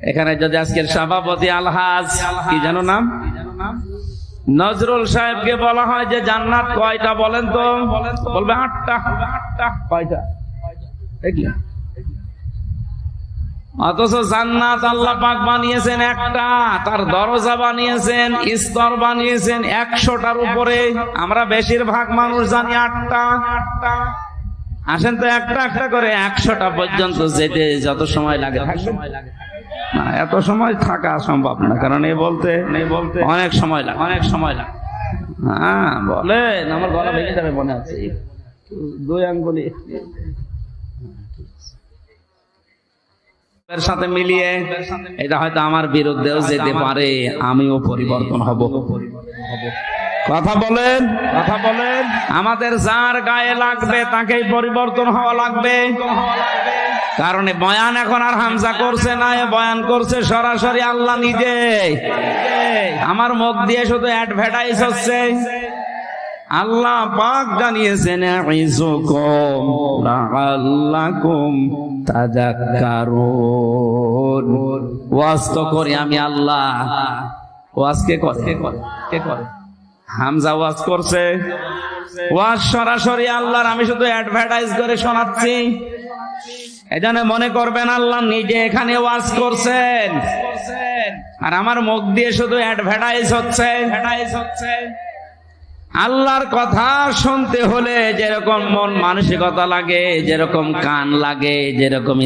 এখানে যদি আজকের সভাপতি আলহাজ কি যেন নাম নজরুল সাহেবকে বলা হয় যে জান্নাত কয়টা বলেন তো, বলবে 8টা। কয়টা দেখলেন? অথচ জান্নাত আল্লাহ পাক বানিয়েছেন একটা, তার দরজা বানিয়েছেন, স্তর বানিয়েছেন 100টার উপরে। আমরা বেশিরভাগ মানুষ জানি 8টা। আসেন তো একটা একটা করে 100টা পর্যন্ত যেতে যত সময় লাগে না, এত সময় থাকা সম্ভব না, কারণ এই বলতে অনেক সময় লাগে। হ্যাঁ বলেন, আমার গলা ভেঙে যাবে মনে আছে। 2 আঙ্গুলি এর সাথে মিলিয়ে এটা হয়তো আমার বিরুদ্ধেও যেতে পারে, আমিও পরিবর্তন হব। কথা বলেন। আমাদের যার গায়ে লাগবে তাকেই পরিবর্তন হওয়া লাগবে। কারণ বয়ান এখন আর হামজা করছে না, বয়ান করছে সরাসরি আল্লাহ নিজে। আমার মুখ দিয়ে শুধু অ্যাডভার্টাইজ হচ্ছে। আল্লাহ পাক জানিয়েছেন ইযকুম লাআল্লাকুম তাযাক্কারুন। ওয়াজ তো করি আমি আল্লাহ, ওয়াজ কে করে? হামজা ওয়াজ করছে, ওয়াজ সরাসরি আল্লাহর, আমি শুধু অ্যাডভার্টাইজ করে শোনাচ্ছি। এজন্য মনে করবেন আল্লাহ নিজে এখানে ওয়াজ করছেন, আর আমার মুখ দিয়ে শুধু অ্যাডভার্টাইজ হচ্ছে। আল্লাহর কথা শুনতে হলে যেরকম মন মানসিকতা লাগে, যেরকম কান লাগে, যেরকম